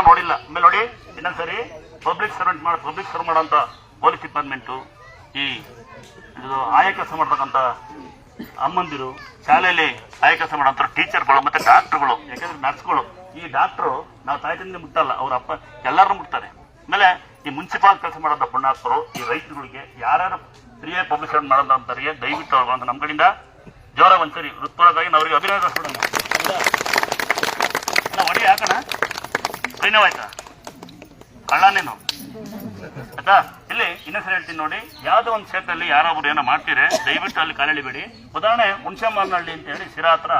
ನೋಡಿಲ್ಲ. ಆಮೇಲೆ ನೋಡಿ ಇನ್ನೊಂದ್ಸರಿ ಪಬ್ಲಿಕ್ ಸರ್ವ್ ಮಾಡೋಂಥ ಪೊಲೀಸ್ ಡಿಪಾರ್ಟ್ಮೆಂಟು, ಈ ಆಯಾ ಕೆಲಸ ಮಾಡ್ತಕ್ಕಂಥ ಅಮ್ಮಂದಿರು, ಶಾಲೆಯಲ್ಲಿ ಆಯಾ ಕೆಲಸ ಮಾಡೋಂಥ ಟೀಚರ್ಗಳು ಮತ್ತೆ ಡಾಕ್ಟರ್ಗಳು, ಯಾಕಂದ್ರೆ ನರ್ಸ್ಗಳು, ಈ ಡಾಕ್ಟ್ರು ನಾವು ತಾಯಿ ತಂದೆ ಮುಟ್ಟಲ್ಲ, ಅವ್ರ ಅಪ್ಪ ಎಲ್ಲರೂ ಮುಟ್ತಾರೆ. ಆಮೇಲೆ ಈ ಮುನ್ಸಿಪಾಲ್ ಕೆಲಸ ಮಾಡೋಂಥ ಪುಣ್ಯಾತ್ಮರು, ಈ ರೈತರುಗಳಿಗೆ ಯಾರ್ಯಾರು ಫ್ರೀಯಾಗಿ ಪಬ್ಲಿಕ್ ಸರ್ವ್ ಮಾಡೋದು ಅಂತಾರಿಗೆ ದಯವಿಟ್ಟು ಅವ್ರು ಅಂತ ನಮ್ಮ ಕಡೆಯಿಂದ ಜೋರ ಒಂದ್ಸರಿ ಹೃತ್ಪೂರ್ವಕವಾಗಿ ನಾವು ಅವ್ರಿಗೆ ಅಭಿನಂದಿಸ್ಬಿಡೋಣ. ಹೊಡಿ ಹಾಕೋಣ, ಆಯ್ತಾ ಕಳ್ಳ ನೀನು ಆಯ್ತಾ. ಇಲ್ಲಿ ಇನ್ನೊಂದ್ಸರಿ ಹೇಳ್ತೀನಿ ನೋಡಿ, ಯಾವ್ದೋ ಒಂದು ಕ್ಷೇತ್ರದಲ್ಲಿ ಯಾರೊಬ್ರು ಏನೋ ಮಾಡ್ತೀರಿ, ದಯವಿಟ್ಟು ಅಲ್ಲಿ ಕಾಲೆಳಿಬೇಡಿ. ಉದಾಹರಣೆ ಹುಣಸೆಮಾರ್ನಹಳ್ಳಿ ಅಂತ ಹೇಳಿ ಸಿರಾ ಹತ್ರ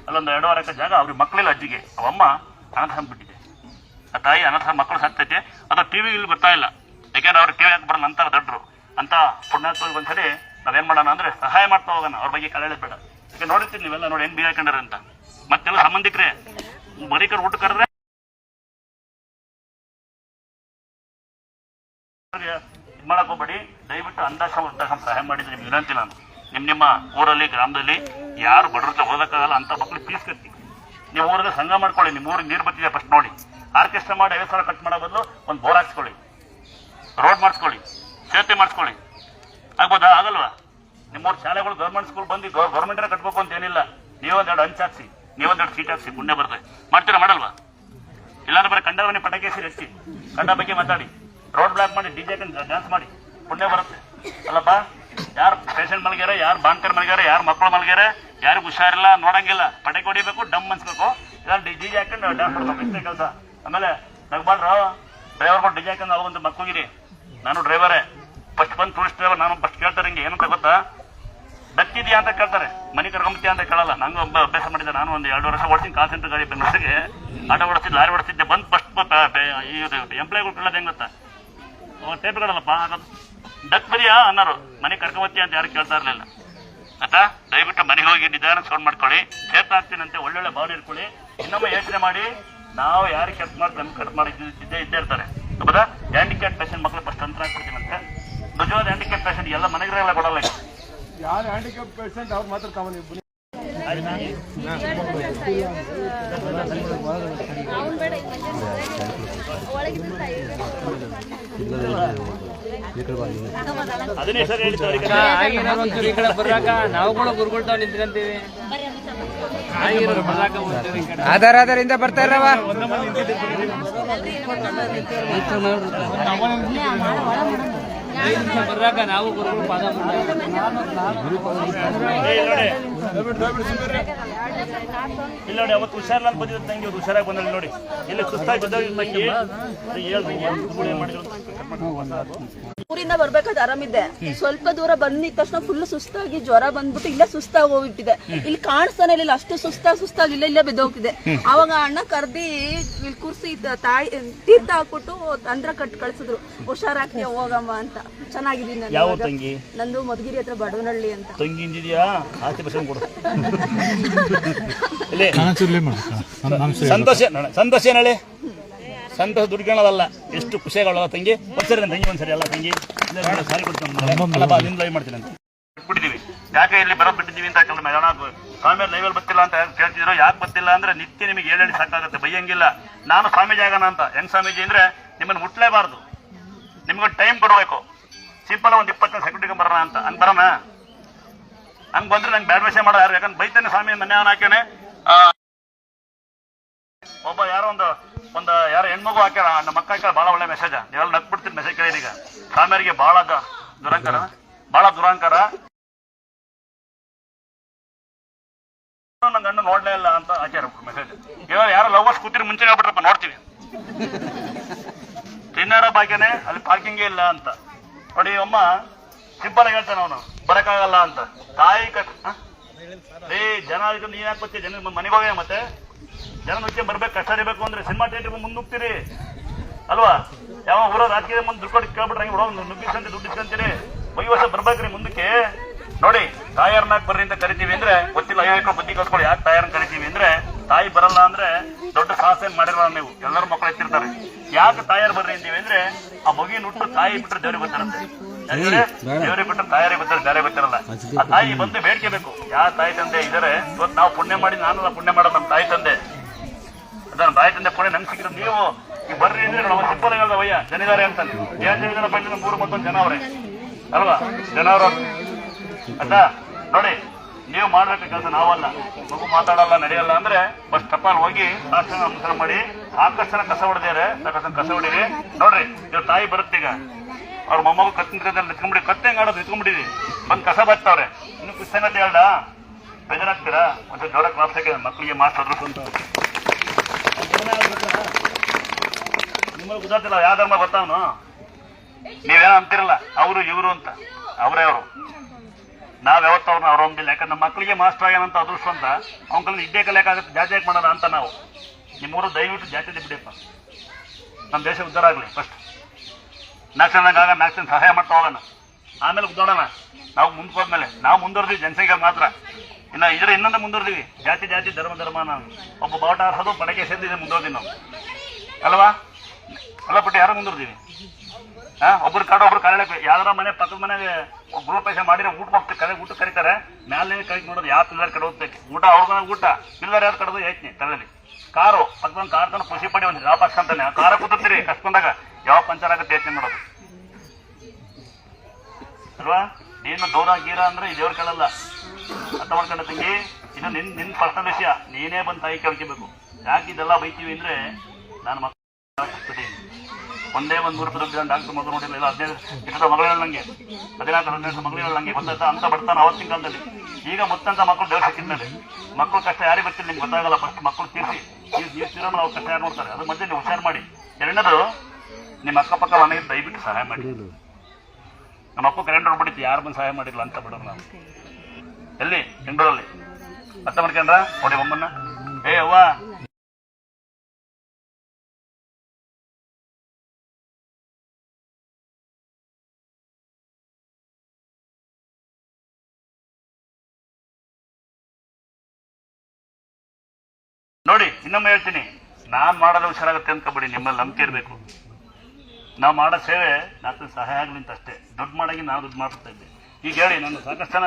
ಅಲ್ಲೊಂದು 2.5 ಎಕರೆ ಜಾಗ, ಅವ್ರಿಗೆ ಮಕ್ಕಳಿಲ್ಲ, ಅಜ್ಜಿಗೆ ಅವಮ್ಮ ಅನಾಥ ಬಿಟ್ಟಿದೆ, ಆ ತಾಯಿ ಅನಾಥ ಮಕ್ಕಳು ಸಾಕ್ತೈತೆ. ಅದು ಟಿವಿ ಇಲ್ಲಿ ಬರ್ತಾ ಇಲ್ಲ, ಯಾಕೆಂದ್ರೆ ಅವ್ರು ಟಿವಿ ಹಾಕಿ ಬರೋ ನಂತರ ದೊಡ್ಡರು ಅಂತ ಪುಣ್ಯಾತ್ಮರಿಗೆ ಒಂದ್ಸರಿ ನಾವೇನ್ ಮಾಡೋಣ ಅಂದ್ರೆ ಸಹಾಯ ಮಾಡ್ತಾ ಹೋಗೋಣ, ಅವ್ರ ಬಗ್ಗೆ ಕಾಲೆಳೆಬೇಡ. ಈಗ ನೋಡಿರ್ತೀರಿ ನೀವೆಲ್ಲ ನೋಡಿ ಹೆಂಗ್ ಬೀಗ ಹಾಕೊಂಡ್ರೆ ಅಂತ. ಮತ್ತೆಲ್ಲ ಸಂಬಂಧಿಕರೇ ಬರೀಕರ್ ಊಟ ಕರೆದ್ರೆ ಇದ್ ಮಾಡಕ್ ಹೋಗ್ಬೇಡಿ, ದಯವಿಟ್ಟು ಅಂದಾಜ ಸಹಾಯ ಮಾಡಿದ್ರೆ ನಿಮ್ಗೆ ವಿನಂತಿ ನಾನು. ನಿಮ್ಮ ಊರಲ್ಲಿ ಗ್ರಾಮದಲ್ಲಿ ಯಾರು ಬಡವ್ರ ಓದಕ್ಕಾಗಲ್ಲ ಅಂತ ಮಕ್ಳು ಫೀಸ್ ಕಟ್ಟಿ ನೀವು ಊರಲ್ಲಿ ಸಂಘ ಮಾಡ್ಕೊಳ್ಳಿ. ನಿಮ್ಮ ಊರಿಗೆ ನೀರು ಬರ್ತಿದೆ ಫಸ್ಟ್ ನೋಡಿ, ಆರ್ಕೆಸ್ಟ್ರಾ ಮಾಡಿ 50,000 ಖರ್ಚು ಮಾಡೋ ಬದಲು ಒಂದು ಬೋರ್ ಹಾಕ್ಸ್ಕೊಳ್ಳಿ, ರೋಡ್ ಮಾಡಿಸ್ಕೊಳ್ಳಿ, ಸೇತುವೆ ಮಾಡಿಸ್ಕೊಳ್ಳಿ. ಆಗ್ಬೋದಾ? ಆಗಲ್ವಾ? ನಿಮ್ಮೂರು ಶಾಲೆಗಳು ಗೌರ್ಮೆಂಟ್ ಸ್ಕೂಲ್ ಬಂದು ಗೌರ್ಮೆಂಟ್ ಕಟ್ಬೇಕು ಅಂತ ಏನಿಲ್ಲ, ನೀವೊಂದೆರಡು ಹಂಚ್ ಹಾಕ್ಸಿ, ನೀವೊಂದೆರಡು ಸೀಟ್ ಹಾಕ್ಸಿ, ಪುಣ್ಯ ಬರ್ತದೆ. ಮಾಡ್ತೀರಾ? ಮಾಡಲ್ವಾ? ಇಲ್ಲಾಂದ್ರೆ ಬರೀ ಕಂಡವನಿ ಪಟಾಕಿ ಹೆಚ್ಚಿ ಕಂಡ ಬಗ್ಗೆ ಮಾತಾಡಿ, ರೋಡ್ ಬ್ಲಾಕ್ ಮಾಡಿ, ಡಿಜೆ ಡ್ಯಾನ್ಸ್ ಮಾಡಿ, ಪುಣ್ಯ ಬರುತ್ತೆ ಅಲ್ಲಪ್ಪ. ಯಾರು ಪೇಷಂಟ್ ಮಲಗ್ಯಾರ, ಯಾರು ಬಾಣ್ಕರ್ ಮಲಗ್ಯಾರ, ಯಾರು ಮಕ್ಕಳು ಮಲಗ್ಯಾರ, ಯಾರಿಗೂ ಹುಷಾರಿಲ್ಲ, ನೋಡಂಗಿಲ್ಲ, ಪಟಾಕಿ ಹೊಡಿಬೇಕು, ಡಮ್ ಅನ್ಸ್ಬೇಕು, ಇಲ್ಲ ಡಿಜೆ ಹಾಕೊಂಡು ಡ್ಯಾನ್ಸ್ ಮಾಡ್ಬೇಕು, ಇಷ್ಟೇ ಕೆಲಸ. ಆಮೇಲೆ ನಗ್ಬಾರ್ದು ಡ್ರೈವರ್ಗಳು ಡಿಜೆ ಹಾಕೊಂಡು ಅವಾಗೊಂದು ಮಕ್ಕೋಗಿರಿ. ನಾನು ಡ್ರೈವರೇ, ಫಸ್ಟ್ ಬಂದು ಟೂರಿಸ್ಟ್ ಡ್ರೈವರ್, ನಾನು ಫಸ್ಟ್ ಕೇಳ್ತಾರೆ ಹಿಂಗೆ ಏನಂತ ಗೊತ್ತಾ, ದಕ್ಕಿದ್ಯಾ ಅಂತ ಕೇಳ್ತಾರೆ, ಮನೆ ಕರ್ಕೊಂಬತ್ತೀಯ ಅಂತ ಕೇಳಲ್ಲ. ನಂಗೆ ಒಬ್ಬ ಅಭ್ಯಾಸ ಮಾಡಿದ್ದೆ, ನಾನು ಒಂದು 2 ವರ್ಷ ಓಡಿಸ್ತೀನಿ ಕಾಲ್ ಸೆಂಟರ್ ಗಾಡಿ ಬೆಂಗಳೂರಿಗೆ, ಆಟೋ ಓಡಿಸ್ತಿದ್ದೆ, ಲಾರಿ ಓಡಿಸ್ತಿದ್ದೆ. ಬಂದು ಫಸ್ಟ್ ಈ ಎಂಪ್ಲಾಯಿಗಳು ಕೇಳೋದು ಹೆಂಗೆ ಗೊತ್ತಾ, ಟೇಪ್ಗಳಲ್ಲಪ್ಪ ಆಗೋದು, ಡಕ್ ಬರಿಯಾ ಅನ್ನೋರು, ಮನೆ ಕರ್ಕೊಂಬತ್ತೀಯ ಅಂತ ಯಾರು ಕೇಳ್ತಾ ಇರಲಿಲ್ಲ ಆಯ್ತಾ. ದಯವಿಟ್ಟು ಮನೆಗೆ ಹೋಗಿ ನಿಧಾನಕ್ಕೆ ಸೌಂಡ್ ಮಾಡ್ಕೊಳ್ಳಿ, ಸೇರ್ತಾ ಆಗ್ತೀನಂತೆ ಒಳ್ಳೊಳ್ಳೆ ಭಾವನೆ ಇಟ್ಕೊಳ್ಳಿ. ಇನ್ನೊಮ್ಮೆ ಯೋಚನೆ ಮಾಡಿ, ನಾವು ಯಾರು ಕೆಲಸ ಮಾಡ್ತಾರೆ ಕಟ್ ಮಾಡಿ ಇದ್ದೇ ಇರ್ತಾರೆ. ಹೌದಾ? ಹ್ಯಾಂಡಿಕ್ಯಾಪ್ ಪೇಷಂಟ್ ಮಕ್ಕಳು ಫಸ್ಟ್ ತಂತ್ರ ಹಾಕ್ಬಿಡ್ತೀನಂತೆ. ನಿಜವಾದ ಹ್ಯಾಂಡಿಕ್ಯಾಪ್ ಪೇಷಂಟ್ ಎಲ್ಲ ಮನೆಗೆಲ್ಲ ಕೊಡಲ್ಲ. ಯಾರು ಹ್ಯಾಂಡಿಕ್ಯಾಪ್ ಪೇಷಂಟ್ ಅವ್ರು ಮಾತ್ರ ತಗೊಂಡು ಅದನ್ನೇ ಸರ್ ಈ ಕಡೆ ಬರಾಕ ನಾವು ಕೂಡ ಗುರುಗಳ್ತಾವ್ ನಿಂತ್ಕೊಂತೀವಿ. ಆಧಾರದಿಂದ ಬರ್ತಾ ಇರವ ಬರಾಕ ನಾವು ಗುರುಗಳು ಪಾದ ಇಲ್ಲ ನೋಡಿ, ಅವತ್ತು ಹುಷಾರಿಲ್ಲ ಅಂತ ಬಂದಿದ್ದ ತಂಗಿ ಹುಷಾರಾಗಿ ಬಂದಲ್ಲಿ ನೋಡಿ, ಇಲ್ಲಿ ಸುಸ್ತಾಗಿ ಬಂದವ್ರ ತಂಗಿ ಊರಿಂದ ಬರ್ಬೇಕಾದ್ರೆ ಆರಾಮಿದ್ದೆ, ಸ್ವಲ್ಪ ದೂರ ಬಂದಿದ ತಕ್ಷಣ ಫುಲ್ ಸುಸ್ತಾಗಿ ಜ್ವರ ಬಂದ್ಬಿಟ್ಟು ಇಲ್ಲೇ ಸುಸ್ತಾಗಿ ಹೋಗ್ಬಿಟ್ಟಿದೆ. ಇಲ್ಲಿ ಕಾಣಿಸ್ತಾನೆ ಇಲ್ಲ, ಅಷ್ಟು ಸುಸ್ತಾಗಿ ಇಲ್ಲೇ ಬಿದ್ದೋಗ್ತಿದೆ. ಅವಾಗ ಅಣ್ಣ ಕರ್ದಿ ಇಲ್ಲಿ ಕೂರ್ಸಿ ತಾಯಿ ತೀರ್ಥ ಹಾಕ್ಬಿಟ್ಟು ಅಂದ್ರ ಕಳ್ಸಿದ್ರು, ಹುಷಾರಾಗ್ತೀಯ ಹೋಗಮ್ಮ ಅಂತ. ಚೆನ್ನಾಗಿದ್ದೀನಿ. ಯಾವ ತಂಗಿ? ನಂದು ಮಧುಗಿರಿ ಹತ್ರ ಬಡವನಹಳ್ಳಿ ಅಂತ. ತಂಗಿ ಇಂದಿದ್ಯಾ? ಆಚೆ ಬಸ್ ಕೊಡು. ಸಂತೋಷ ನಾಳೆ ಸಂತೋಷ ದುಡ್ಕೊಳ್ಳೋದಲ್ಲ, ಎಷ್ಟು ಖುಷಿಯಾಗಲ್ಲ ತಂಗಿ. ಒಂದ್ಸರಿ ತಂಗಿ ಒಂದ್ಸರಿ ಅಲ್ಲ ತಂಗಿ ಸಾರಿ ಕೊಡ್ತೀನಿ, ಲೈವ್ ಮಾಡ್ತೀನಿ ಅಂತ ಬಿಟ್ಟಿದ್ದೀವಿ. ಯಾಕೆ ಇಲ್ಲಿ ಬರೋದು ಬಿಟ್ಟಿದ್ದೀವಿ ಅಂತ ಯಾಕಂದ್ರೆ ಸ್ವಾಮಿ ಲೈವಲ್ಲಿ ಬರ್ತಿಲ್ಲ ಅಂತ ಕೇಳ್ತಿದ್ರು. ಯಾಕೆ ಬರ್ತಿಲ್ಲ ಅಂದ್ರೆ ನಿತ್ಯ ನಿಮಗೆ ಹೇಳಿ ಸಾಕಾಗುತ್ತೆ, ಬೈಯಂಗಿಲ್ಲ. ನಾನು ಸ್ವಾಮೀಜಿ ಆಗೋಣ ಅಂತ. ಹೆಂಗ್ ಸ್ವಾಮೀಜಿ ಅಂದ್ರೆ ನಿಮ್ಮನ್ನು ಮುಟ್ಲೇಬಾರ್ದು, ನಿಮ್ಗೊಂದು ಟೈಮ್ ಕೊಡಬೇಕು. ಸಿಂಪಲ್ ಒಂದು 20 ಸೆಕೆಂಡಿಗೆ ಬರೋಣ ಅಂತ ಹಂಗೆ ಬರೋಣ. ಹಂಗೆ ಬಂದ್ರೆ ನಂಗೆ ಬ್ಯಾಡ್ ವಿಷಯ ಮಾಡೋದು ಯಾರು, ಯಾಕಂದ್ರೆ ಬೈತಾನೆ ಸ್ವಾಮಿ ಮನೆ ಹಾಕ್ಯಾನೆ. ಒಬ್ಬ ಯಾರೋ ಒಂದು ಯಾರೋ ಹೆಣ್ಮಗು ಹಾಕ್ಯಾರ, ನಮ್ಮ ಮಕ್ಕ ಹಾಕ್ಯಾರ, ಭಾಳ ಒಳ್ಳೆ ಮೆಸೇಜ. ನೀವೆಲ್ಲ ನಕ್ಬಿಡ್ತೀರಿ ಮೆಸೇಜ್ ಕೇಳಿದೀಗ. ಸ್ವಾಮಿಯರಿಗೆ ಭಾಳ ದುರಂಕಾರ ನನ್ನ ಗಂಡ ನೋಡ್ಲೇ ಇಲ್ಲ ಅಂತ ಹಾಕ್ಯಾರ ಮೆಸೇಜ್. ಇವಾಗ ಯಾರೋ ಲವರ್ಸ್ ಕೂತಿರಿ ಮುಂಚೆ ಹೇಳ್ಬಿಟ್ರಪ್ಪ, ನೋಡ್ತೀವಿ. ತಿನ್ನಾರ ಬಾಗ್ಯನೆ ಅಲ್ಲಿ ಪಾರ್ಕಿಂಗೇ ಇಲ್ಲ ಅಂತ ನೋಡಿ. ಅಮ್ಮ ಸಿಂಪಲ್ ಆಗಿ ಹೇಳ್ತಾನೆ ಅವನು, ಬರಕ್ಕಾಗಲ್ಲ ಅಂತ. ತಾಯಿ ಜನ ನೀನ್ ಯಾಕೆ ಬರ್ತೀವಿ, ಜನ ಮನೆಗೆ ಹೋಗಿ ಮತ್ತೆ ಜನ ನುಚ್ಚೆ ಬರ್ಬೇಕು, ಕಷ್ಟ ಇರಬೇಕು ಅಂದ್ರೆ ಸಿನಿಮಾ ಥಿಯೇಟರ್ ಮುಂದೆ ಹೋಗ್ತೀರಿ ಅಲ್ವಾ? ಯಾವ ಊರ ರಾಜಕೀಯ ಮುಂದೆ ದುಡ್ಡು ಕೊಟ್ಟು ಕೇಳ್ಬಿಟ್ರೆ ಹಂಗೆ ನುಗ್ಗಿಸ್ಕೊಂತೀರಿ, ದುಡ್ಡು ಇಸ್ಕೊಂತೀರಿ. 5 ವರ್ಷ ಬರ್ಬೇಕ್ರಿ ಮುಂದಕ್ಕೆ. ನೋಡಿ, ತಾಯಾರನಾಗ ಬರ್ರಿ ಅಂತ ಕರಿತೀವಿ ಅಂದ್ರೆ ಗೊತ್ತಿಲ್ಲ, ಅಯ್ಯೋ ಬುದ್ಧಿ ಕಲ್ಸ್ಕೊಳ್ಳಿ. ಯಾಕೆ ತಾಯಾರನ್ನ ಕರಿತೀವಿ ಅಂದ್ರೆ, ತಾಯಿ ಬರಲ್ಲ ಅಂದ್ರೆ ದೊಡ್ಡ ಸಾಹಸ ಮಾಡಿರೋ ನೀವು ಎಲ್ಲರೂ ಮಕ್ಕಳು ಎತ್ತಿರ್ತಾರೆ. ಯಾಕೆ ತಾಯಾರು ಬರ್ರಿ ಅಂತೀವಿ ಅಂದ್ರೆ, ಆ ಮಗುವಿನ ಹುಟ್ಟು ತಾಯಿ ಬಿಟ್ಟರೆ ದೇವ್ರಿಗೆ ಗೊತ್ತಿರುತ್ತೆ, ದೇವ್ರಿಗೆ ಬಿಟ್ಟರೆ ತಾಯಾರಿಗೆ ಗೊತ್ತಿರ, ಬೇರೆ ಗೊತ್ತಿರಲ್ಲ. ಆ ತಾಯಿ ಬಂದು ಬೇಡಿಕೆ ಬೇಕು. ಯಾವ ತಾಯಿ ತಂದೆ ಇದಾರೆ ಇವತ್ತು ನಾವು ಪುಣ್ಯ ಮಾಡಿ, ನಾನೆಲ್ಲ ಪುಣ್ಯ ಮಾಡೋದು ನಮ್ಮ ತಾಯಿ ತಂದೆ. ಅದನ್ನ ತಾಯಿ ತಂದೆ ಪುಣ್ಯ ನಮ್ಗೆ ಸಿಕ್ಕಿದ್ರೆ ನೀವು ಈ ಬರ್ರಿ ಅಂದ್ರೆ ನಾವು ಸಿಂಪಲ್ ಆಗಿ ವಯ್ಯ ಜನ ಇದಾರೆ ಅಂತ ಏನ್ ಜನ ಬಂದಿನ 3 ಮತ್ತೊಂದು ಜನ ಅವರೇ ಅಲ್ವಾ ಜನ ಅವರು ಅಲ್ಲ ನೋಡಿ. ನೀವು ಮಾಡ್ಬೇಕು ಕೆಲಸ ನಾವಲ್ಲ. ಮಗು ಮಾತಾಡಲ್ಲ ನಡೆಯಲ್ಲ ಅಂದ್ರೆ ಫಸ್ಟ್ ಟಪಾಲ್ ಹೋಗಿ ಸಾಕ್ಷರ ನಮಸ್ಕಾರ ಮಾಡಿ ಸಾಕಷ್ಟು ಜನ ಕಸ ಹೊಡೆದಿದ್ದಾರೆ, ಸಾಕಷ್ಟು ಕಸ ಹೊಡೀರಿ. ನೋಡ್ರಿ ಇವ್ರ ತಾಯಿ ಬರುತ್ತೀಗ ಅವ್ರ ಮೊಮ್ಮಗು ಕತ್ತಿನ ನಿತ್ಕೊಂಡ್ಬಿಡಿ, ಕತ್ತೆ ಹೆಂಗಾಡೋದು ನಿತ್ಕೊಂಡ್ಬಿಟ್ಟಿರಿ, ಬಂದು ಕಸ ಬಚ್ತಾವ್ರೆ. ಇನ್ನು ಕ್ರಿಶ್ಚಿಯನ್ ಅಂತ ಹೇಳ್ದ ಬೇಜಾರಾಗ್ತೀರಾ? ಮತ್ತೆ ಜೋರ ಕ್ಲಾಸ್ ಮಕ್ಕಳಿಗೆ ಮಾಸ್ಟರ್ ಅಂತ ನಿಮಗೆ ಗೊತ್ತಾಗ್ತಿಲ್ಲ ಯಾವ ಧರ್ಮ ಗೊತ್ತಾವನು? ನೀವೇನೋ ಅಂತಿರಲ್ಲ ಅವರು ಇವರು ಅಂತ, ಅವರೇ ಅವರು. ನಾವ್ ಯಾವತ್ತವ್ರನ್ನ ಅವ್ರ ಒಂದಿಲ್ಲ. ಯಾಕಂದ್ರೆ ನಮ್ಮ ಮಕ್ಕಳಿಗೆ ಮಾಸ್ಟರ್ ಆಗ್ಯಾನಂತ ಅದೃಷ್ಟ ಅಂತ ಅವ್ನ ಕಲ್ಲ ಇಡ್ಡೆ ಕಲಿಯಕ್ಕಾಗತ್ತೆ, ಜಾತಿ ಯಾಕೆ ಮಾಡೋಣ ಅಂತ ನಾವು. ನಿಮ್ಮೂರು ದಯವಿಟ್ಟು ಜಾತಿ ಬಿಡಿಯಪ್ಪ, ನಮ್ಮ ದೇಶ ಉದ್ಧಾರ ಆಗಲಿ. ಫಸ್ಟ್ ನಾಲ್ಕು ಜನ ಸಹಾಯ ಮಾಡ್ತಾ ಹೋಗೋಣ, ಆಮೇಲೆ ಉದ್ದೋಣ. ನಾವು ಮುಂದ್ಕೋದ್ಮೇಲೆ ನಾವು ಮುಂದುವರೆದಿವಿ ಜನಸಂಖ್ಯೆ ಮಾತ್ರ. ಇನ್ನು ಇದ್ರೆ ಇನ್ನೊಂದು ಮುಂದುವರೆದಿವಿ, ಜಾತಿ ಜಾತಿ ಧರ್ಮ ಧರ್ಮ. ನಾನು ಒಬ್ಬ ಬಾವುಟ ಹಾಕೋದು ಬಡಕೆ ಸೇರಿದ್ರೆ ಮುಂದುವರೆದಿವಿ ನಾವು ಅಲ್ವಾ? ಅಲ್ಲ ಬಿಟ್ಟು ಯಾರು ಮುಂದುವರೆದಿವಿ? ಒಬ್ರು ಕಾಡು ಒಬ್ರು ಕರೆಯಕ್ಕೆ ಯಾವ್ದಾರ ಮನೆ ಪಕ್ಕದ ಮನೆಗೆ ಗ್ರೂಪ್ ಪೈಸೆ ಮಾಡಿದ್ರೆ ಊಟ ಹೋಗ್ತಾರೆ, ಊಟ ಕರೀತಾರೆ. ಮೇಲೆ ಕೈ ನೋಡೋದು ಯಾವ ಪಿಲ್ಲರ್ ಕಡೆ ಹೋಗ್ಬೇಕು, ಊಟ ಅವ್ರಿಗ ಊಟ, ಪಿಲ್ಲರ್ ಯಾರು ಕಡೋದು ಯೋಚನೆ ತಲೆಯಲ್ಲಿ. ಕಾರು ಪಕ್ಕದ ಕಾರ್ ತನ ಖುಷಿ ಪಡಿ ಒಂದು ಯಾವ ಪಕ್ಷ ಅಂತಾನೆ ಕಾರ ಕೂತಿರ್ತೀರಿ ಕಷ್ಟ ಬಂದಾಗ ಯಾವ ಪಂಚರ್ ಆಗುತ್ತೆ ಯೋಚನೆ ಮಾಡೋದು ಅಲ್ವಾ? ಏನು ದೂರ ಗೀರ ಅಂದ್ರೆ ದೇವ್ರ ಕೇಳಲ್ಲ. ಅರ್ಥ ಮಾಡ್ಕೊಂಡ ತಂಗಿ, ಇದು ನಿನ್ ಪರ್ಸನಲ್ ವಿಷಯ, ನೀನೇ ಬಂದು ತಾಯಿ ಕೇಳ್ಕೋಬೇಕು. ಯಾಕೆ ಇದೆಲ್ಲ ಬೈತೀವಿ ಅಂದ್ರೆ ನಾನು ಮಕ್ಕಳು ಒಂದೇ 100 ರೂಪಾಯಿ ಡಾಕ್ಟರ್ ಮಗು ನೋಡಿಲ್ಲ, 15 ಮಗಳು ಹೇಳಂಗೆ, 14 ಮಗಳು ಹೇಳಂಗೆ ಗೊತ್ತಾಯ್ತಾ ಅಂತ ಬರ್ತಾನೆ ಅವತ್ತಿನ ಕಾಲದಲ್ಲಿ. ಈಗ ಮುತ್ತಂತ ಮಕ್ಕಳು ದೇವ್ರ ಸಿಕ್ಕಿದ್ಮೇಲೆ ಮಕ್ಕಳು ಕಷ್ಟ ಯಾರಿಗೆ ಬರ್ತೀನಿ ನಿಮ್ಗೆ ಗೊತ್ತಾಗಲ್ಲ. ಫಸ್ಟ್ ಮಕ್ಕಳು ತೀರಿಸಿ ನೀವು ತೀರೋ ಅವ್ರ ಕಷ್ಟ ಯಾರು ನೋಡ್ತಾರೆ, ಅದ್ರ ಮಧ್ಯೆ ನೀವು ಹುಷಾರು ಮಾಡಿ. ಎರಡನೇದು ನಿಮ್ಮ ಅಕ್ಕಪಕ್ಕ ಮನೆಗೆ ದಯವಿಟ್ಟು ಸಹಾಯ ಮಾಡಿ. ನಮ್ಮ ಅಪ್ಪ ಕರೆಂಟ್ ಹೊಡ್ಬಿಟ್ಟಿತ್ತು, ಯಾರು ಬಂದು ಸಹಾಯ ಮಾಡಿಲ್ಲ ಅಂತ ಬಿಡೋರು ನಾವು. ಎಲ್ಲಿ ಬೆಂಗಳೂರಲ್ಲಿ ಅರ್ಥ ಮಾಡ್ಕೊಂಡ್ರ ನೋಡಿ ಒಮ್ಮನ್ನ ಅವ್ವ ನೋಡಿ. ಇನ್ನೊಮ್ಮೆ ಹೇಳ್ತೀನಿ, ನಾನ್ ಮಾಡೋದು ಹುಷಾರಾಗುತ್ತೆ ಅನ್ಕೋಬೇಡಿ, ನಿಮ್ಮಲ್ಲಿ ನಂಬಿಕೆ ಇರಬೇಕು. ನಾವು ಮಾಡೋ ಸೇವೆ ನಾಲ್ಕು ಸಹಾಯ ಆಗಲಿ ಅಂತ ಅಷ್ಟೇ. ದುಡ್ಡು ಮಾಡಾಗಿ ನಾವು ದುಡ್ಡು ಮಾಡ್ತಾ ಇದ್ದೆ. ಈಗ ಹೇಳಿ ನಾನು ಸಾಕಷ್ಟು ಜನ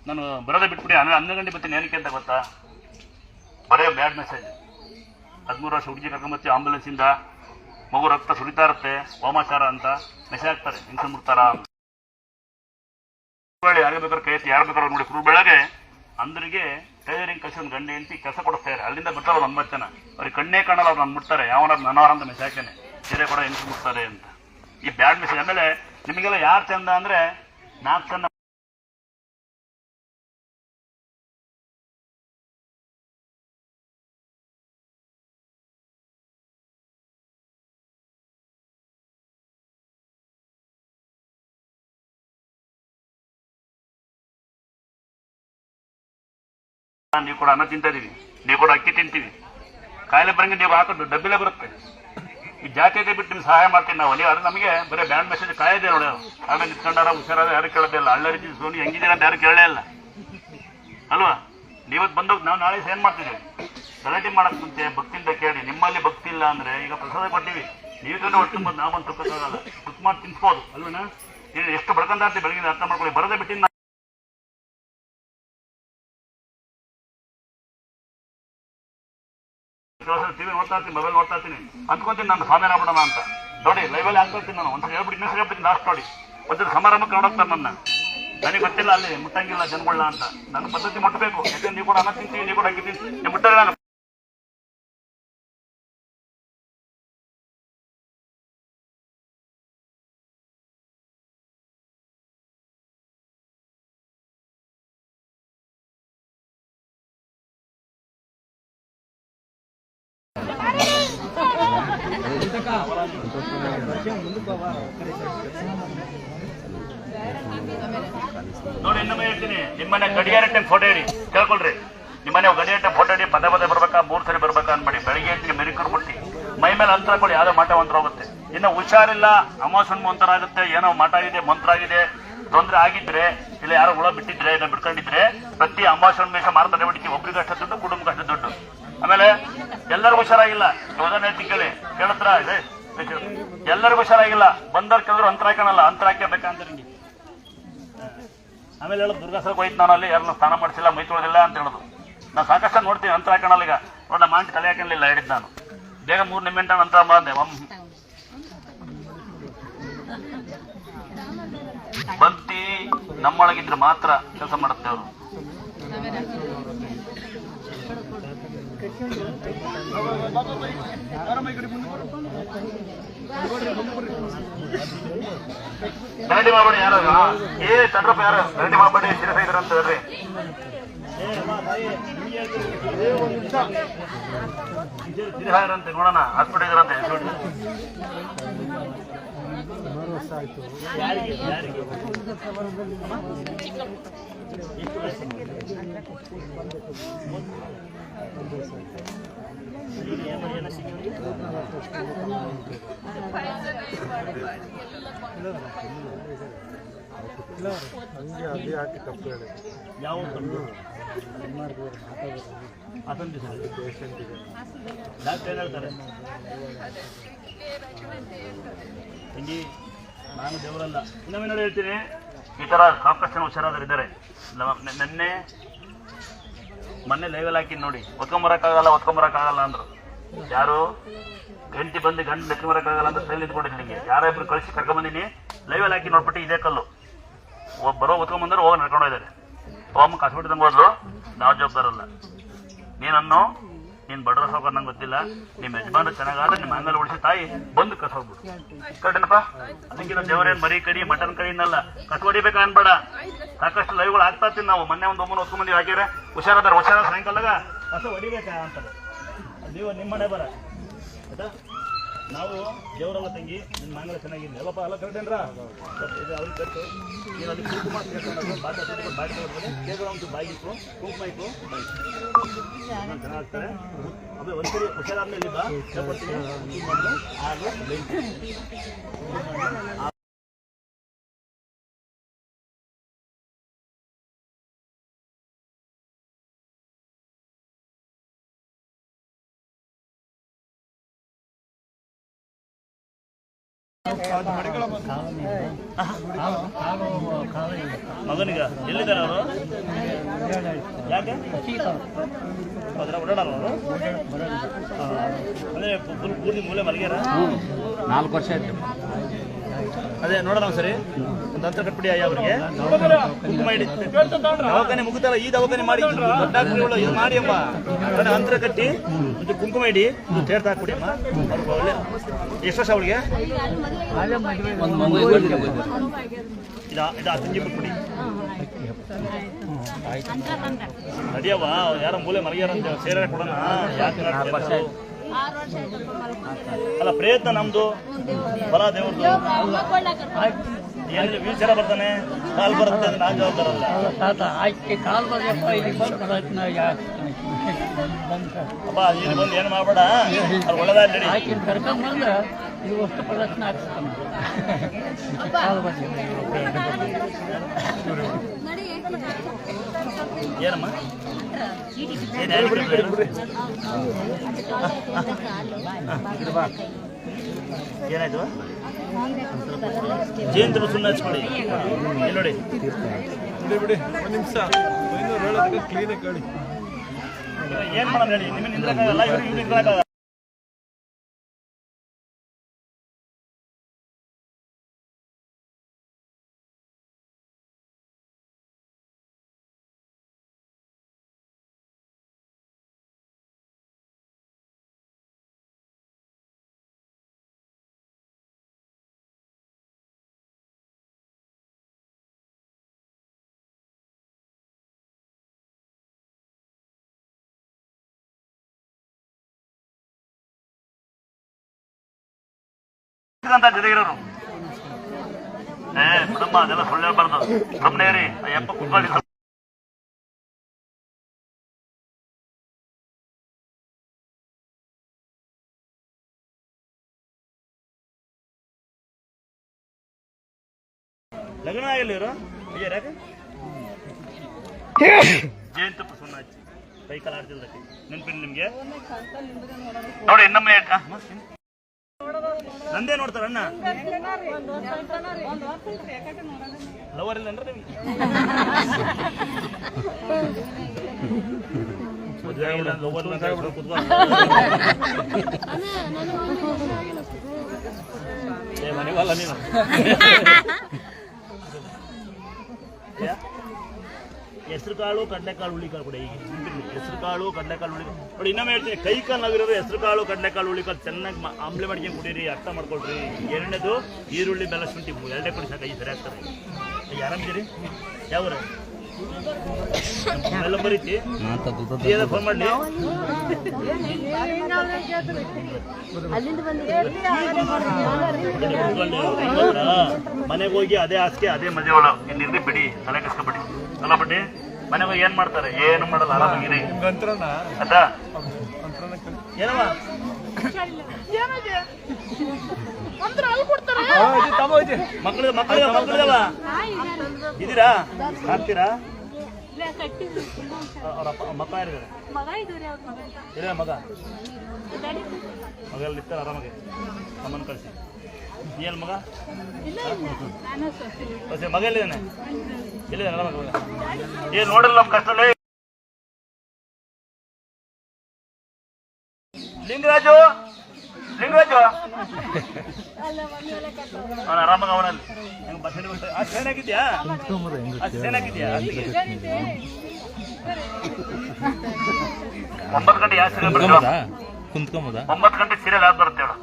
ನಾನು ಬರೋದೇ ಬಿಟ್ಬಿಡಿ, 11 ಗಂಟೆ ಬರ್ತೀನಿ. ಏನಕ್ಕೆ ಅಂತ ಗೊತ್ತಾ? ಬರೇ ಬ್ಯಾಡ್ ಮೆಸೇಜ್. 13 ವರ್ಷ ಹುಡುಗಿ ಕರ್ಕೊಂಬರ್ತೀವಿ ಆಂಬುಲೆನ್ಸಿಂದ, ಮಗು ರಕ್ತ ಸುರಿತಾ ಇರುತ್ತೆ, ವಾಮಾಚಾರ ಅಂತ ಮೆಸೇಜ್ ಹಾಕ್ತಾರೆ, ಹಿಂಸೆ ಮುಡ್ತಾರ ಯಾರು ಬೇಕಾದ್ರೆ ಕೈ ಎತ್ತಿ ಯಾರು ಬೇಕಾದ್ರೆ ನೋಡಿ. ಫುಲ್ ಬೆಳಗ್ಗೆ ಅಂದ್ರಿಗೆ ಟೈಲರಿಂಗ್ ಕಲಿಸಿ ಒಂದು ಗಂಟೆ ಎಂಟಿ ಕೆಲಸ ಕೊಡಿಸ್ತಾರೆ. ಅಲ್ಲಿಂದ ಬರ್ತಾರೆ 9 ಜನ, ಅವ್ರಿಗೆ ಕಣ್ಣೇ ಕಾಣಲ್ಲ, ಅವ್ರು ನಾನು ಮುಟ್ತಾರೆ ಯಾವನಾರು ನನವರ ಅಂತ ಮೆಸೇಜ್ ಹಾಕೇನೆ, ಸೀರೆ ಕೂಡ ಹೆಂಗೆ ಮುಟ್ತಾರೆ ಅಂತ. ಈ ಬ್ಯಾಡ್ ಮೆಸೇಜ್. ಆಮೇಲೆ ನಿಮಗೆಲ್ಲ ಯಾರು ಚಂದ ಅಂದ್ರೆ 4 ಜನ ನೀವು ಕೂಡ ಅನ್ನ ತಿಂತಾ ಇದೀವಿ, ನೀವು ಕೂಡ ಅಕ್ಕಿ ತಿಂತೀವಿ, ಕಾಯಿಲೆ ಬರಂಗೆ ನೀವು ಹಾಕೋದು ಡಬ್ಬಿಲೇ ಬರುತ್ತೆ. ಈ ಜಾತಿಯತೆ ಬಿಟ್ಟು ನಿಮ್ಗೆ ಸಹಾಯ ಮಾಡ್ತೀನಿ ನಾವು. ನೀವು ಅದು ನಮಗೆ ಬರೀ ಬ್ಯಾಡ್ ಮೆಸೇಜ್ ಕಾಯಿದೆ ನೋಡಿ. ಆಮೇಲೆ ನಿಂತ್ಕೊಂಡಾರ ಹುಷಾರಾದ ಯಾರು ಕೇಳೋದೇ ಇಲ್ಲ, ಹಳ್ಳ ರೀತಿ ಸೋನಿ ಹೆಂಗಿದ್ದೀರ ಅಂತ ಯಾರು ಕೇಳಲೇ ಇಲ್ಲ ಅಲ್ವಾ? ನೀವತ್ತು ಬಂದು ನಾವು ನಾಳೆ ಏನ್ ಮಾಡ್ತಿದ್ದೀವಿ, ಗಲಾಟೆ ಮಾಡಕ್ ಮುಂಚೆ ಭಕ್ತಿಯಿಂದ ಕೇಳಿ. ನಿಮ್ಮಲ್ಲಿ ಭಕ್ತಿ ಇಲ್ಲ ಅಂದ್ರೆ ಈಗ ಪ್ರಸಾದ ಕೊಟ್ಟಿವಿ, ನೀವು ಒಟ್ಟು ಬಂದು ನಾವು ಬಂದು ತುಕ್ಕೋಕ್ಕಾಗಲ್ಲ, ತುಕ್ ಮಾಡಿ ತಿನ್ಸ್ಬೋದು ಅಲ್ವೇನಾ? ನೀವು ಎಷ್ಟು ಬಡ್ಕೊಂಡಾರ್ತಿ ಬೆಳಗಿನ ಅರ್ಥ ಮಾಡ್ಕೊಳ್ಳಿ. ಬರದೇ ಬಿಟ್ಟಿನ ಟಿವಿ ನೋಡ್ತಾ ಇರ್ತೀನಿ, ಮೊಬೈಲ್ ನೋಡ್ತಾ ಇರ್ತೀನಿ, ಅಂದ್ಕೊಂತೀನಿ ನಾನು ಸ್ವಾಮಿ ಆಗ್ಬಿಡೋಣ ಅಂತ. ನೋಡಿ ಲೈವಲ್ಲಿ ಆಗ್ತಾ ನಾನು ಒಂದ್ಸರಿ ಹೇಳ್ಬಿಟ್ಟು ಇನ್ನೊಂದ್ಸರಿ ಹೇಳ್ಬಿಟ್ಟು ಲಾಸ್ಟ್ ನೋಡಿ. ಒಂದ್ಸರಿ ಸಮಾರಂಭಕ್ಕೆ ನೋಡೋಗ್ತಾರೆ ನನ್ನ, ನನಗೆ ಗೊತ್ತಿಲ್ಲ ಅಲ್ಲಿ ಮುಟ್ಟಂಗಿಲ್ಲ ಜನಗಳನ್ನ ಅಂತ. ನನ್ನ ಪದ್ಧತಿ ಮುಟ್ಟಬೇಕು, ಯಾಕಂದ್ರೆ ನೀವು ಕೂಡ ಅನ್ನ ತಿಂತೀವಿ, ನೀವು ಕೂಡ ಅಕ್ಕಿ ತಿಂತೀವಿ, ನೀವು ಮುಟ್ಟರೆ ನಾನು ನೋಡಿ. ಇನ್ನೊಮ್ಮೆ ಹೇಳ್ತೀನಿ, ನಿಮ್ಮನೆ ಗಡಿಯಾರ ಟೈಮ್ ಫೋಟೋ ಇಡಿ, ಕೇಳ್ಕೊಳ್ರಿ. ನಿಮ್ಮನೆ ಗಡಿಯಾರ ಟೈಮ್ ಫೋಟೋ ಇಡಿ, ಪದೇ ಬರ್ಬೇಕಾ 3 ಸರಿ ಬರ್ಬೇಕಾ ಅನ್ಬೇಡಿ. ಬೆಳಿಗ್ಗೆ ಎದ್ದು ಮೆರಿಕರು ಬಿಟ್ಟು ಮೈ ಮೇಲೆ ಅಂತರ ಹಾಕೊಳ್ಳಿ, ಯಾವುದೋ ಮಠ ಮಂತ್ರ ಹೋಗುತ್ತೆ. ಇನ್ನು ಹುಷಾರಿಲ್ಲ, ಅಮಾವಾಸ್ಯೆ ಮಂತ್ರ ಆಗುತ್ತೆ, ಏನೋ ಮಠ ಆಗಿದೆ ಮಂತ್ರ ಆಗಿದೆ, ತೊಂದರೆ ಆಗಿದ್ರೆ ಇಲ್ಲ ಯಾರೋ ಹುಳ ಬಿಟ್ಟಿದ್ರೆ ಇಲ್ಲ ಬಿಡ್ಕೊಂಡಿದ್ರೆ ಪ್ರತಿ ಅಮಾವಾಸ್ಯೆ ಮೇಷ ಮಾರ್ತಾನೆ ಬಿಡ್ತೀವಿ. ಒಬ್ರಿಗಷ್ಟು ದುಡ್ಡು, ಕುಟುಂಬಕ್ಕಷ್ಟು ದುಡ್ಡು. ಆಮೇಲೆ ಎಲ್ಲರಿಗೂ ಹುಷಾರಾಗಿಲ್ಲ, ಉದಾಹರಣೆ ತಿಂಗಳು ಕೇಳತ್ರ ಇದೆ, ಎಲ್ಲರಿಗೂ ಹುಷಾರಾಗಿಲ್ಲ. ಬಂದವ್ರು ಕೆಲವರು ಅಂತರ ಹಾಕೋಣಲ್ಲ, ಅಂತರ ಹಾಕಬೇಕಂತ ನಿಂಗೆ. ಆಮೇಲೆ ಹೇಳೋದು ದುರ್ಗಾಸಕ್ಕೆ ಹೋಯ್ತು ನಾನು, ಅಲ್ಲಿ ಯಾರನ್ನ ಸ್ನಾನ ಮಾಡಿಸಿಲ್ಲ, ಮೈ ತೊಳೆದಿಲ್ಲ ಅಂತ ಹೇಳೋದು. ನಾನು ಸಾಕಷ್ಟು ನೋಡ್ತೀನಿ ಅಂತರ ಹಾಕೋಣಲ್ಲ. ಈಗ ನೋಡ ಮಾಂಟಿ ತಲೆ ಹಾಕೊಂಡಿಲ್ಲ ಹೇಳಿದ್ದು ನಾನು. ಬೇಗ 3 ನಿಮಿಷ ನಂತರ ಬಂದೆ ಭಕ್ತಿ ನಮ್ಮೊಳಗಿದ್ರೆ ಮಾತ್ರ ಕೆಲಸ ಮಾಡುತ್ತೆ ಅವರು. ಗರಡಿ ಮಾಡಬೇಡಿ ಯಾರು ಚಂದ್ರಪ್ಪ ಯಾರು ಗರಡಿ ಮಾಡಬೇಡಿ ಶಿರಸ ಇದ್ರಂತ ಹೇಳ್ರಿ. ನೋಡೋಣ ಹಾಸ್ಪಿಟಲ್ ಇದ್ರಂತೆ. ಯಾವ ಡಾಕ್ಟರ್ ಏನ್ ಹೇಳ್ತಾರೆ? ತಂಗಿ ನಾನು ದೇವರಲ್ಲ. ಇನ್ನೊಮ್ಮೆ ಹೇಳ್ತೀನಿ, ಈ ತರ ಸಾಕಷ್ಟು ಜನ ಹುಷಾರಾದರಿದ್ದಾರೆ. ಮೊನ್ನೆ ಲೈವಲ್ ಹಾಕಿ ನೋಡಿ, ಒತ್ಕೊಂಬರಕ್ಕಾಗಲ್ಲ ಅಂದ್ರು. ಯಾರು ಗಂಟಿ ಬಂದು ಗಂಟು ಲೆಕ್ಕಬರಕ್ಕಾಗಲ್ಲ ಅಂತ ಸೈಲ್ ನಿಂತ್ಕೊಂಡಿದ್ದೀನಿ. ಯಾರಿಬ್ರು ಕಳಿಸಿ ಕರ್ಕೊಂಬಂದಿನಿ, ಲೈವಲ್ ಹಾಕಿ ನೋಡ್ಬಿಟ್ಟು ಇದೇ ಕಲ್ಲು ಬರೋ ಒತ್ಕೊಂಬಂದ್ರೆ ಹೋಗಿ ನಡ್ಕೊಂಡು ಹೋಗಿದ್ದಾರೆ. ಹೋಗಮ್ಮ ಹಾಸ್ಪಿಟಲ್ ಹೋದ್ರು, ನಾವು ಜವಾಬ್ದಾರಲ್ಲ. ನೀನ್ ಬಡ್ರ ಸಾವುಕಾರ ನಂಗೆ ಗೊತ್ತಿಲ್ಲ, ನಿಮ್ಮ ಯಜಮಾನ ಚೆನ್ನಾಗಾದ್ರೆ ನಿಮ್ಮ ಅಂಗಲ್ ಉಳಿಸಿ ತಾಯಿ ಬಂದು ಕಸ ಹೋಗ್ಬಿಡು. ಕರೆಕ್ಟೇನಪ್ಪ? ಅದಕ್ಕಿಂತ ದೇವರೇನು ಮರಿ ಕಡಿ ಮಟನ್ ಕಡಿ ಇನ್ನಲ್ಲ, ಕಸ ಹೊಡಿಬೇಕಾ ಅನ್ಬೇಡ. ಸಾಕಷ್ಟು ಲೈವ್ಗಳು ಆಗ್ತಾ ಇರ್ತೀವಿ ನಾವು. ಮೊನ್ನೆ ಒಂದು ಒಮ್ಮನ ಹೊತ್ಕೊಂಡ್ಬಂದಿವಿ, ಹಾಕಿದ್ರೆ ಹುಷಾರಾದ್ರೆ ಸಾಯಂಕಾಲಾಗ ಕಸ ಹೊಡಿಬೇಕಾ ಅಂತಾರೆ. ನೀವು ನಿಮ್ಮ ಮನೆ ಬರ ಆಯ್ತಾ? ನಾವು ದೇವರಲ್ಲ ತಂಗಿ, ನಿಮ್ಮ ಮಂಗಲ ಚೆನ್ನಾಗಿದೆ ಎಲ್ಲಪ್ಪ ಎಲ್ಲ ಕರೆಕ್ಟೇನ್ರ? ಅವ್ರಿಗೆ ಕಟ್ಟು ನೀನು ಅಲ್ಲಿ ಕುಂಕುಮ ಬಾಯಿಗಿತ್ತು, ಕುಂಕುಮ ಇತ್ತು, ಚೆನ್ನಾಗ್ತಾರೆ. ಅದು ಒಂದ್ಸರಿ ಹುಷಾರಾದ್ಮೇಲೆ ಮಗನಿಗ ಎಲ್ಲಿದ್ದಾರೆ ಅವರು? ಯಾಕೆ ಅದರ ಓಡಾಡಲ್ಲ ಅವರು? ಅಂದ್ರೆ ಪೂರ್ತಿ ಮೂಲೆ ಮಲಗ್ಯಾರ? 4 ವರ್ಷ ಆಯ್ತು. ಅದೇ ನೋಡೋಣ ಸರಿ, ಒಂದು ಅಂತರ ಕಟ್ಬಿಡಿ ಅವ್ರಿಗೆ. ಕುಂಕುಮ ಇಡಿ, ದವಾಖಾನೆ ಮುಗಿತಲ್ಲ, ಈ ದವಾಖಾನೆ ಮಾಡಿ ಡಾಕ್ಟ್ರುಗಳು ಇದು ಮಾಡಿ ಅಮ್ಮ. ಅಂತರ ಕಟ್ಟಿ ಒಂದು ಕುಂಕುಮ ಇಡಿ, ತೇರ್ತ ಹಾಕ್ಬಿಡಿ ಅಮ್ಮ. ಅವ್ರಿಗೆ ಒಳ್ಳೆ ಎಷ್ಟು ವರ್ಷ ಅವಳಿಗೆ? ಇದು ತಂಗಿ ಬಿಟ್ಬಿಡಿ. ನಡಿಯವ್ವ, ಯಾರೋ ಮೂಲೆ ಮಲಗ್ಯಾರ ಅಂತ ಸೇರ ಕೊಡೋಣ. ಯಾಕೆ ಅಲ್ಲ, ಪ್ರಯತ್ನ ನಮ್ದು, ಬಲ ದೇವ್ರದ್ದು. ಏನಿಲ್ಲ, ವೀಲ್ಚೇರ ಬರ್ತಾನೆ, ಕಾಲ್ ಬರುತ್ತೆ, ಅದು ನಾನು ಜವಾಬ್ದಾರಲ್ಲ. ಅಪ್ಪ ಇಲ್ಲಿ ಬಂದು ಏನು ಮಾಡ್ಬೇಡ, ಅದು ಒಳ್ಳೆದಾಗಿ ನಡಿ. ಏನಮ್ಮ ಏನಾಯ್ತು? ಜಯಂತ್ರ ಸುಣ್ಣ ಹಚ್ಕೊಡಿ. ಇಲ್ಲಿ ನೋಡಿ, ಬಿಡಿ ಒಂದು ನಿಮಿಷ ಕ್ಲೀನಾಗಿ ಹೇಳಿ. ಏನ್ ಮಾಡೋಣ ಹೇಳಿ? ನಿಮಗೆ ನಿಂದ್ರಕ್ಕಾಗಲ್ಲ, ಇವ್ರಿಗೆ ನಿಂದ್ರಕ್ಕಾಗಲ್ಲ. ಜೊತೆಗಿರೋರು ಬಿಡಮ್ಮ, ಅದೆಲ್ಲ ಸುಳ್ಳು ಹೇಳ್ಬಾರ್ದು. ಸುಮ್ಮನೆ ರೀ, ಎಪ್ಪ ಕುತ್ಕೊಳ್ಳಿ. ಲಗ್ನ ಆಗಿಲ್ಲ ಇವರು ಯಾಕೆ? ಜಯಂತಪ್ಪ ಸುಣ್ಣ ಹಚ್ಚಿ ಕೈ ಕಾಲ ಆಡ್ತಿದ್ದಕ್ಕೆ ನೆನಪಿಲ್ಲ ನಿಮ್ಗೆ? ನೋಡಿ ಇನ್ನೊಮ್ಮೆ ನಂದೇ ನೋಡ್ತಾರ ಅಣ್ಣ. ಲವರ್ ಇಲ್ಲ ಅಂದ್ರೆ ಮನೆವಲ್ಲ ನೀನು ಹೆಸರು ಕಾಳು ಕಡಲೆಕಾಳು ಹುಳಿಕಾಳು ಕೂಡ ಈಗ ಹೆಸರು ಕಾಳು ಕಡಲೆಕಾಳು ಹುಳಿಕಾಳು ನೋಡಿ. ಇನ್ನೊಮ್ಮೆ ಹೇಳ್ತೀನಿ, ಕೈ ಕಾಲು ನಾವಿರೋರು ಹೆಸರು ಕಾಳು ಕಡಲೆಕಾಳು ಹುಳಿಕಾಳು ಚೆನ್ನಾಗಿ ಆಮ್ಲೆ ಮಾಡ್ಕೊಂಡು ಕುಡೀರಿ, ಅರ್ಥ ಮಾಡ್ಕೊಳ್ರಿ. ಎರಡನೇದು ಈರುಳ್ಳಿ ಬೆಲ್ಲ ಶುಂಠಿ ಎರಡೇ ಕೊಡಿ ಸಾಕು, ಸರಿ ಆಗ್ತಾರೆ. ಆರಾಮಿದ್ದೀರಿ? ಯಾವ್ರ ಎಲ್ಲ ಬರೀತಿ ಫೋನ್ ಮಾಡಲಿ. ಮನೆಗೆ ಹೋಗಿ ಅದೇ ಹಾಸಿಗೆ ಅದೇ ಮಜೆ ಒಳ ಇನ್ನಿರ್ಲಿ ಬಿಡಿ, ತಲೆ ಕಸ್ಕೊಬಿಡಿ. ಅಲ್ಲ ಬಿಡಿ, ಮನೆಗೆ ಹೋಗಿ ಏನ್ ಮಾಡ್ತಾರೆ? ಏನು ಮಾಡಲ್ಲ, ಆರಾಮಾಗಿರಿ. ಆಯ್ತಾ? ಏನವ ಮಕ್ಕಳಿದವ ಇದೀರಾ? ಹಾಕ್ತೀರಾ? ಮಕ್ಕ ಯಾರಿದ್ದಾರೆ? ಇಲ್ಲ ಮಗ ಮಗಲ್ಲಿ ಇರ್ತಾರೆ ಆರಾಮಾಗಿ. ಅಮ್ಮನ ಕಳಿಸಿ. ನೀನು ಮಗ ಮಗ ಎಲ್ಲಿದ್ದಾನೆ? ಎಲ್ಲಿದ್ದಾನೆ? ಆರಾಮಾಗಿ ಮಗ ಏನು ನೋಡಲ್ಲ ನಮ್ಮ ಕಷ್ಟದಲ್ಲಿ. ಲಿಂಗರಾಜು ಅವನ ಆರಾಮಾಗ ಅವನಲ್ಲಿ ಅಷ್ಟು ಚೆನ್ನಾಗಿದ್ಯಾ? ಅಷ್ಟು ಚೆನ್ನಾಗಿದ್ಯಾ? 9 ಗಂಟೆ ಯಾವ ಸೀರಿಯಲ್ ಬರ್ತೇವೆ? 9 ಗಂಟೆ ಸೀರಿಯಲ್ ಯಾವ್ದು ಬರುತ್ತೆ ಹೇಳು?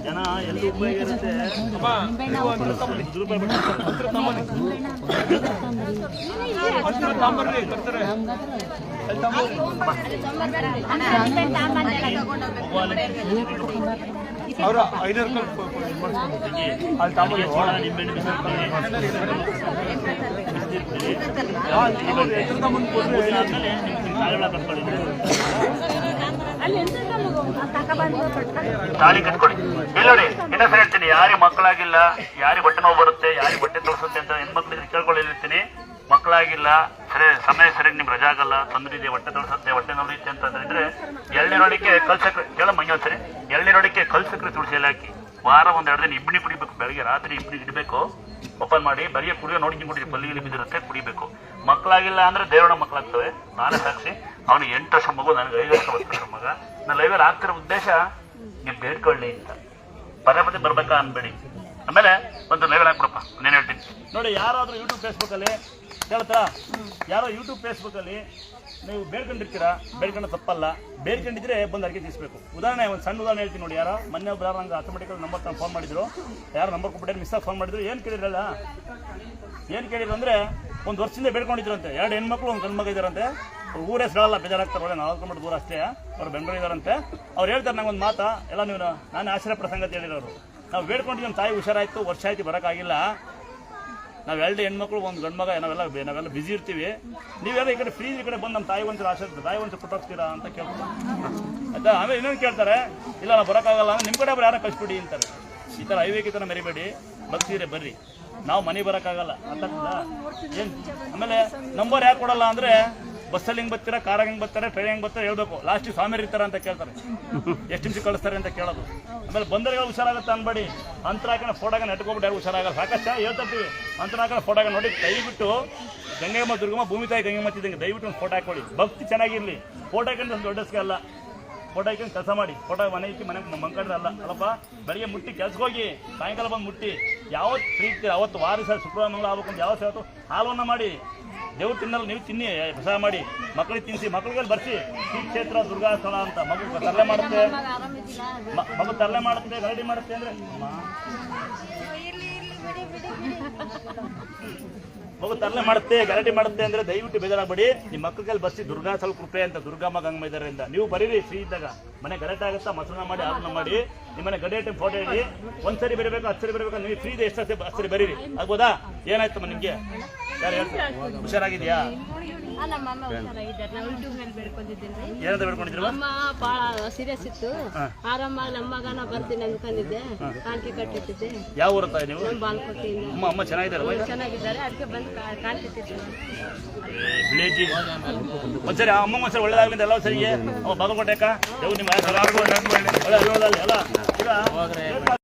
ಜನ ಎಲ್ಲಿ ಉಪಯೋಗ ಇರುತ್ತೆ. ಅವ್ರ 500 ತಾಳಿ ಕಟ್ಕೊಳ್ಳಿ. ಇಲ್ಲ ನೋಡಿ, ಇನ್ನೊಂದ್ಸರಿ ಹೇಳ್ತೀನಿ, ಯಾರಿಗೆ ಮಕ್ಕಳಾಗಿಲ್ಲ, ಯಾರಿಗೆ ಹೊಟ್ಟೆ ನೋವು ಬರುತ್ತೆ, ಯಾರಿಗೆ ಹೊಟ್ಟೆ ತೋರಿಸುತ್ತೆ ಅಂತ ಹೆಣ್ಮಕ್ಳು ಇದ್ರೆ ಕೇಳ್ಕೊಳ್ಳಿ. ಹೇಳ್ತೀನಿ, ಮಕ್ಕಳಾಗಿಲ್ಲ, ಸರಿ ಸಮಯ ಸರಿಯಾಗಿ ನಿಮ್ಗೆ ರಜಾ ಆಗಲ್ಲ, ತೊಂದರೆ ಇದೆ, ಹೊಟ್ಟೆ ತೋರಿಸುತ್ತೆ, ಹೊಟ್ಟೆ ನೋಡುತ್ತೆ ಅಂತ ಇದ್ರೆ ಎಳ್ನೀರೊಳಕ್ಕೆ ಕಲ್ಸಕ್ರೆ ಕೇಳ ಮಂಜೋತ್ಸರಿ ಎಳ್ನೀರೊಳಕ್ಕೆ ಕಲ್ಸಕ್ರೆ ತುಳಸಿ ಎಲ್ಲ ಹಾಕಿ ವಾರ 1-2 ದಿನ ಇಬ್ಬನಿ ಕುಡಿಬೇಕು. ಬೆಳಗ್ಗೆ ರಾತ್ರಿ ಇಬ್ಬನಿ ಇಡಬೇಕು, ಓಪನ್ ಮಾಡಿ ಬರೀ ಕುಡಿಯೋ ನೋಡಿ ಕುಡಿದು ಬಲ್ಲಿಗೆ ಬಿದ್ದಿರುತ್ತೆ, ಕುಡಿಬೇಕು. ಮಕ್ಕಳಾಗಿಲ್ಲ ಅಂದ್ರೆ ದೇವರ ಮಕ್ಕಳಾಗ್ತವೆ. ನಾನೇ ಸಾಕ್ಷಿ. ಅವನಿಗೆ 8 ವರ್ಷ ಮಗು, ನನಗೆ 5 ವರ್ಷ 10 ವರ್ಷ ಮಗ. ನಾನು ಲೈವಲ್ಲಿ ಆಗ್ತಿರೋ ಉದ್ದೇಶ ನೀವು ಬೇಡ್ಕೊಳ್ಳಿ ಅಂತ. ಪದೇ ಬರ್ಬೇಕಾ ಅನ್ಬೇಡಿ. ಆಮೇಲೆ ಒಂದು ಲೈವಲ್ ಹಾಕ್ಬಿಡಪ್ಪ, ನಾನು ಹೇಳ್ತೀನಿ ನೋಡಿ. ಯಾರಾದರೂ ಯೂಟ್ಯೂಬ್ ಫೇಸ್ಬುಕ್ಕಲ್ಲಿ ಕೇಳ್ತಾ, ಯಾರೋ ಯೂಟ್ಯೂಬ್ ಫೇಸ್ಬುಕ್ಕಲ್ಲಿ ನೀವು ಬೇಡ್ಕೊಂಡಿರ್ತೀರಾ, ಬೇಡ್ಕೊಂಡು ತಪ್ಪಲ್ಲ. ಬೇಡ್ಕೊಂಡಿದ್ರೆ ಬಂದು ಅರ್ಕೆ ತೀರಿಸಬೇಕು. ಉದಾಹರಣೆ, ಒಂದು ಸಣ್ಣ ಉದಾಹರಣೆ ಹೇಳ್ತೀನಿ ನೋಡಿ. ಯಾರೋ ಮೊನ್ನೆ ಒಬ್ಬರು ನಂಗೆ ಆಟೋಮೆಟಿಕಲ್ ನಂಬರ್ ತಾನು ಫೋನ್ ಮಾಡಿದ್ರು. ಯಾರು ನಂಬರ್ ಕೊಟ್ಬಿಟ್ಟು ಮಿಸ್ಸಾಗಿ ಫೋನ್ ಮಾಡಿದ್ರು. ಏನು ಕೇಳಿದ್ರಲ್ಲ, ಏನು ಕೇಳಿದ್ರು ಅಂದರೆ, 1 ವರ್ಷದಿಂದ ಬೇಡ್ಕೊಂಡಿದ್ರಂತೆ. 2 ಹೆಣ್ಮಕ್ಳು 1 ಗಂಡು ಮಗ ಇದ್ದಾರಂತೆ. ಊರ ಹೆಸರಲ್ಲ, ಬೇಜಾರಾಗ್ತಾರೆ. ಒಳ್ಳೆ 4 ಕಿಲೋಮೀಟರ್ ದೂರ ಅಷ್ಟೇ. ಅವ್ರು ಬೆಂಗಳೂರು ಇದ್ದಾರಂತೆ. ಅವ್ರು ಹೇಳ್ತಾರೆ ನಂಗೊಂದು ಮಾತಾ, ಎಲ್ಲ ನೀವು ನಾನು ಆಶ್ಚರ್ಯಪಡ ಸಂಗತಿ ಹೇಳಿರೋರು. ನಾವು ಬೇಡ್ಕೊಂಡಿದ್ದು ನಮ್ಮ ತಾಯಿ ಹುಷಾರಾಯಿತು, ವರ್ಷ ಆಯ್ತು, ಬರೋಕ್ಕಾಗಿಲ್ಲ. ನಾವು 2 ಹೆಣ್ಮಕ್ಳು 1 ಗಂಡು ಮಗ, ನಾವೆಲ್ಲ ಬಿಸಿ ಇರ್ತೀವಿ. ನೀವೆಲ್ಲ ಈ ಕಡೆ ಫ್ರೀ ಈ ಕಡೆ ಬಂದು ನಮ್ಮ ತಾಯಿ ಒಂಚೂರು ಆಸೆ ತಾಯಿ ಒಂಚೂರು ಕೊಟ್ಟೋಗ್ತೀರಾ ಅಂತ ಕೇಳ್ತಾರೆ. ಆಯ್ತಾ? ಆಮೇಲೆ ಇನ್ನೊಂದು ಕೇಳ್ತಾರೆ, ಇಲ್ಲ ನಾವು ಬರೋಕ್ಕಾಗಲ್ಲ ಅಂದ್ರೆ ನಿಮ್ಮ ಕಡೆ ಯಾರೋ ಕಳಿಸ್ಬಿಡಿ ಅಂತಾರೆ. ಈ ಥರ ಐವೇಕಿತನ ಮೆರಿಬೇಡಿ, ಬರ್ತೀರಿ ಬರ್ರಿ, ನಾವು ಮನೆಗೆ ಬರೋಕ್ಕಾಗಲ್ಲ ಅಂತ. ಏನು ಆಮೇಲೆ ನಂಬರ್ ಯಾಕೆ ಕೊಡಲ್ಲ ಅಂದರೆ, ಬಸ್ಸಲ್ಲಿ ಹೆಂಗೆ ಬರ್ತೀರಾ, ಕಾರಾಗ ಹೆಂಗೆ ಬರ್ತಾರೆ, ಟ್ರೈನ್ ಹೆಂಗೆ ಬರ್ತಾರೆ ಹೇಳ್ಬೇಕು. ಲಾಸ್ಟಿಗೆ ಸ್ವಾಮಿಯರು ಇರ್ತಾರೆ ಅಂತ ಕೇಳ್ತಾರೆ, ಎಷ್ಟು ನಿಮಿಷ ಕಳಿಸ್ತಾರೆ ಅಂತ ಕೇಳೋದು. ಆಮೇಲೆ ಬಂದರಿಗೆ ಹುಷಾರಾಗುತ್ತೆ ಅನ್ಬೇಡಿ. ಅಂತರ ಹಾಕೊಂಡು ಫೋಟೋಗೆ ನೆಟ್ಕೊಬಿಟ್ಟು ಯಾರು ಹುಷಾರಾಗಲ್ಲ. ಸಾಕಷ್ಟು ಹೇಳ್ತೀವಿ, ಅಂತರ ಹಾಕೊಂಡು ಫೋಟೋಗೆ ನೋಡಿ. ದಯವಿಟ್ಟು ಗಂಗಮ್ಮ ದುರ್ಗಮ್ಮ ಭೂಮಿ ತಾಯಿ ಗಂಗಮ್ಮ ಇದ್ದಂಗೆ ದಯವಿಟ್ಟು ಒಂದು ಫೋಟೋ ಹಾಕೊಳ್ಳಿ. ಭಕ್ತಿ ಚೆನ್ನಾಗಿರಲಿ. ಫೋಟೋ ಹಾಕೊಂಡು ಒಂದು ದೊಡ್ಡಸ್ಗೆ ಅಲ್ಲ, ಫೋಟೋ ಹಾಕೊಂಡು ಕೆಲಸ ಮಾಡಿ. ಫೋಟೋ ಮನೆ ಇಟ್ಟು ಮನೆಗೆ ಮಂಕಡ್ರೆ ಅಲ್ಲ ಅಲ್ಲಪ್ಪ. ಬೆಳಿಗ್ಗೆ ಮುಟ್ಟಿ ಕೆಲ್ಸಕ್ಕೆ ಹೋಗಿ, ಸಾಯಂಕಾಲ ಬಂದು ಮುಟ್ಟಿ. ಯಾವತ್ತು ಫ್ರೀ ಇರ್ತೀರಿ ಅವತ್ತು ವಾರ ಸಹ ಶುಕ್ರವಾರ ಮಂಗಳ ಆಗ್ಬೇಕು. ಯಾವತ್ತು ಯಾವತ್ತು ಹಾಲನ್ನು ಮಾಡಿ ದೇವ್ರು ತಿನ್ನಲ್ಲ, ನೀವು ತಿನ್ನಿ, ಪ್ರಸಾದ ಮಾಡಿ ಮಕ್ಕಳಿಗೆ ತಿನ್ನಿಸಿ. ಮಕ್ಕಳಿಗೆ ಬರ್ಸಿ. ಶ್ರೀ ಕ್ಷೇತ್ರ ದುರ್ಗಾಸ್ಥಳ ಅಂತ ಮಗು ತರಲೆ ಮಾಡುತ್ತೆ, ಮಗು ತರಲೆ ಮಾಡುತ್ತೆ, ಗರಡಿ ಮಾಡುತ್ತೆ ಅಂದರೆ ಮಗು ತರಲೆ ಮಾಡುತ್ತೆ, ಗಲಾಟೆ ಮಾಡುತ್ತೆ ಅಂದರೆ ದಯವಿಟ್ಟು ಬೇಜಾರಾಗಬೇಡಿ. ನಿಮ್ಮ ಮಕ್ಕಳಿಗೆ ಬರ್ಸಿ. ದುರ್ಗಾಸ್ಥಳ ಕೃಪೆ ಅಂತ ದುರ್ಗಮ್ಮ ಗಂಗಮ್ಮ ಇದರಿಂದ ನೀವು ಬರೀರಿ. ಫ್ರೀ ಇದ್ದಾಗ ಮನೆ ಗಲಾಟೆ ಆಗುತ್ತಾ, ಮೊಸರನ್ನ ಮಾಡಿ ಆರನ್ನ ಮಾಡಿ ನಿಮ್ಮನೆ ಗಡಿಯಟ್ಟೆ ಫೋಟೋ ಇಡಿ. 1 ಸರಿ ಬರೀಬೇಕು, 10 ಸರಿ ಬರೀಬೇಕು. ನೀವು ಫ್ರೀ ಇದೆ, ಎಷ್ಟು 10 ಸರಿ ಬರೀರಿ. ಆಗ್ಬೋದಾ? ಏನಾಯ್ತಮ್ಮ ನಿಮಗೆ? ಯಾರು ಹೇಳ್ತಾರೆ? ಹುಷಾರಾಗಿದೆಯಾ? ನಮ್ಮ ಅಮ್ಮ ಹುಷಾರಾಗಿದ್ದಾರೆ. ನಾವು ಯೂಟ್ಯೂಬ್ ಮೇಲೆ ಬೆಳ್ಕೊಂಡಿದ್ದೀನಿ. ಏನಂತ ಬೇಡ್ಕೊಂಡಿದ್ರು? ಅಮ್ಮ ಭಾಳ ಸೀರಿಯಸ್ ಇತ್ತು. ಆರಾಮ ನಮ್ಮ ಮಗನ ಬರ್ತೀನಿ ಅನ್ಕೊಂಡಿದ್ದೆ. ಕಾಣಿಕೆ ಕಟ್ಟಿಟ್ಟಿದ್ದೆ. ಯಾವ ಊರ ತಾಯಿ ನೀವು? ಬಾಲ್ಕೋಟೆಯಿಂದ. ಅಮ್ಮ ಚೆನ್ನಾಗಿದ್ದಾರೆ? ಚೆನ್ನಾಗಿದ್ದಾರೆ. ಅದಕ್ಕೆ ಬಂದು ಕಾಣಿಕೆ ವಿಲೇಜ್ ಒಂದ್ಸರಿ ಅಮ್ಮ ಒಂದ್ಸರಿ ಒಳ್ಳೇದಾಗ್ಲಿಂದ ಎಲ್ಲ ಸರಿಗೆ ಬಾಗಲಕೋಟೆ ಅಕ್ಕ ದೇವ್ ನಿಮ್ಮ ಒಳ್ಳೆ ಅಲ್ಲ